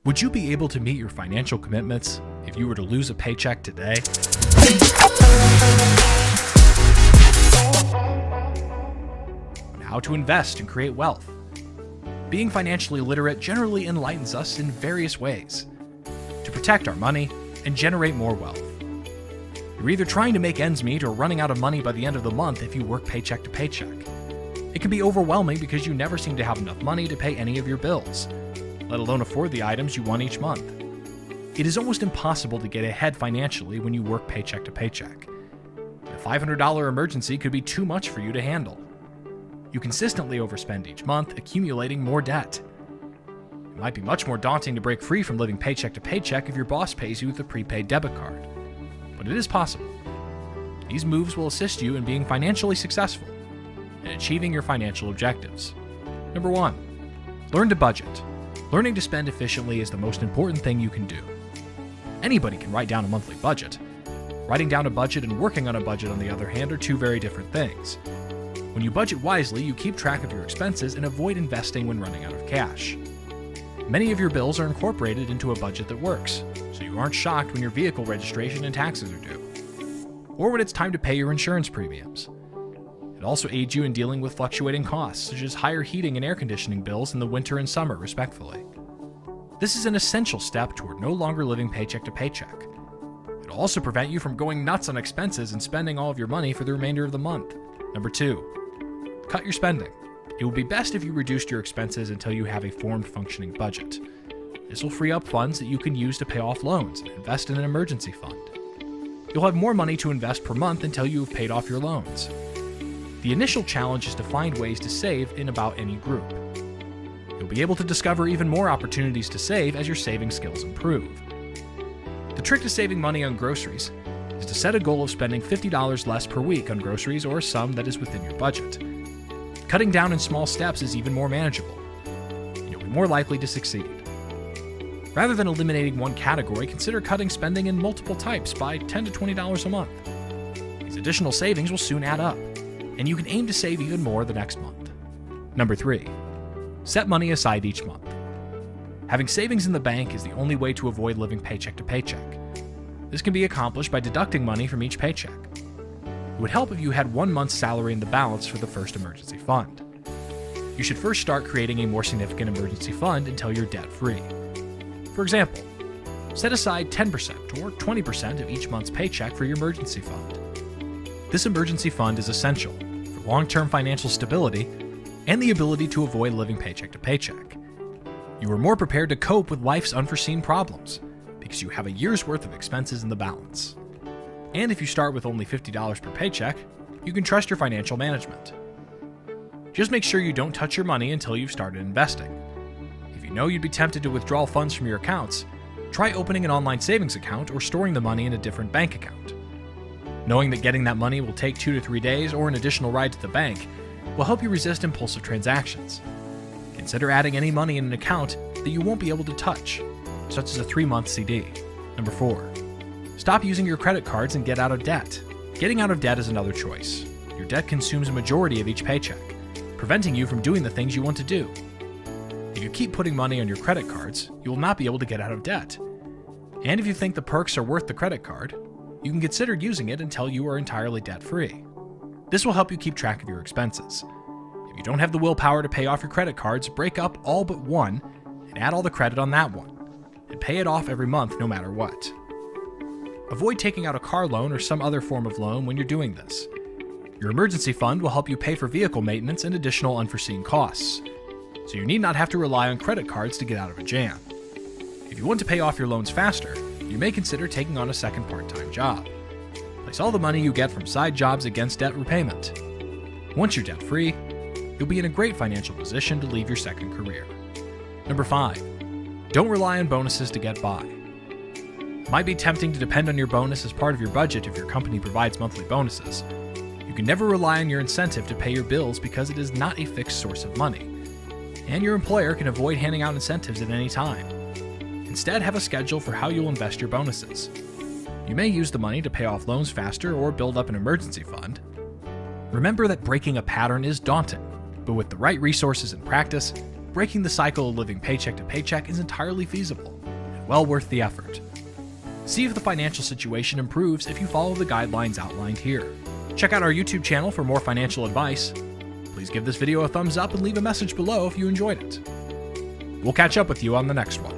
Would you be able to meet your financial commitments if you were to lose a paycheck today? On how to invest and create wealth. Being financially literate generally enlightens us in various ways to protect our money and generate more wealth. You're either trying to make ends meet or running out of money by the end of the month if you work paycheck to paycheck. It can be overwhelming because you never seem to have enough money to pay any of your bills, let alone afford the items you want each month. It is almost impossible to get ahead financially when you work paycheck to paycheck. A $500 emergency could be too much for you to handle. You consistently overspend each month, accumulating more debt. It might be much more daunting to break free from living paycheck to paycheck if your boss pays you with a prepaid debit card. But it is possible. These moves will assist you in being financially successful and achieving your financial objectives. Number 1, learn to budget. Learning to spend efficiently is the most important thing you can do. Anybody can write down a monthly budget. Writing down a budget and working on a budget, on the other hand, are two very different things. When you budget wisely, you keep track of your expenses and avoid investing when running out of cash. Many of your bills are incorporated into a budget that works, so you aren't shocked when your vehicle registration and taxes are due, or when it's time to pay your insurance premiums. It also aids you in dealing with fluctuating costs, such as higher heating and air conditioning bills in the winter and summer, respectively. This is an essential step toward no longer living paycheck to paycheck. It'll also prevent you from going nuts on expenses and spending all of your money for the remainder of the month. Number 2, cut your spending. It will be best if you reduced your expenses until you have a formed, functioning budget. This will free up funds that you can use to pay off loans and invest in an emergency fund. You'll have more money to invest per month until you have paid off your loans. The initial challenge is to find ways to save in about any group. You'll be able to discover even more opportunities to save as your saving skills improve. The trick to saving money on groceries is to set a goal of spending $50 less per week on groceries or a sum that is within your budget. Cutting down in small steps is even more manageable, and you'll be more likely to succeed. Rather than eliminating one category, consider cutting spending in multiple types by $10 to $20 a month. These additional savings will soon add up, and you can aim to save even more the next month. Number 3, set money aside each month. Having savings in the bank is the only way to avoid living paycheck to paycheck. This can be accomplished by deducting money from each paycheck. It would help if you had 1 month's salary in the balance for the first emergency fund. You should first start creating a more significant emergency fund until you're debt-free. For example, set aside 10% or 20% of each month's paycheck for your emergency fund. This emergency fund is essential for long-term financial stability and the ability to avoid living paycheck to paycheck. You are more prepared to cope with life's unforeseen problems because you have a year's worth of expenses in the balance. And if you start with only $50 per paycheck, you can trust your financial management. Just make sure you don't touch your money until you've started investing. If you know you'd be tempted to withdraw funds from your accounts, try opening an online savings account or storing the money in a different bank account. Knowing that getting that money will take 2 to 3 days or an additional ride to the bank will help you resist impulsive transactions. Consider adding any money in an account that you won't be able to touch, such as a 3-month CD. Number 4, stop using your credit cards and get out of debt. Getting out of debt is another choice. Your debt consumes a majority of each paycheck, preventing you from doing the things you want to do. If you keep putting money on your credit cards, you will not be able to get out of debt. And if you think the perks are worth the credit card, you can consider using it until you are entirely debt-free. This will help you keep track of your expenses. If you don't have the willpower to pay off your credit cards, break up all but one and add all the credit on that one, and pay it off every month no matter what. Avoid taking out a car loan or some other form of loan when you're doing this. Your emergency fund will help you pay for vehicle maintenance and additional unforeseen costs, so you need not have to rely on credit cards to get out of a jam. If you want to pay off your loans faster, you may consider taking on a second part-time job. Place all the money you get from side jobs against debt repayment. Once you're debt-free, you'll be in a great financial position to leave your second career. Number 5, don't rely on bonuses to get by. It might be tempting to depend on your bonus as part of your budget if your company provides monthly bonuses. You can never rely on your incentive to pay your bills because it is not a fixed source of money, and your employer can avoid handing out incentives at any time. Instead, have a schedule for how you'll invest your bonuses. You may use the money to pay off loans faster or build up an emergency fund. Remember that breaking a pattern is daunting, but with the right resources and practice, breaking the cycle of living paycheck to paycheck is entirely feasible and well worth the effort. See if the financial situation improves if you follow the guidelines outlined here. Check out our YouTube channel for more financial advice. Please give this video a thumbs up and leave a message below if you enjoyed it. We'll catch up with you on the next one.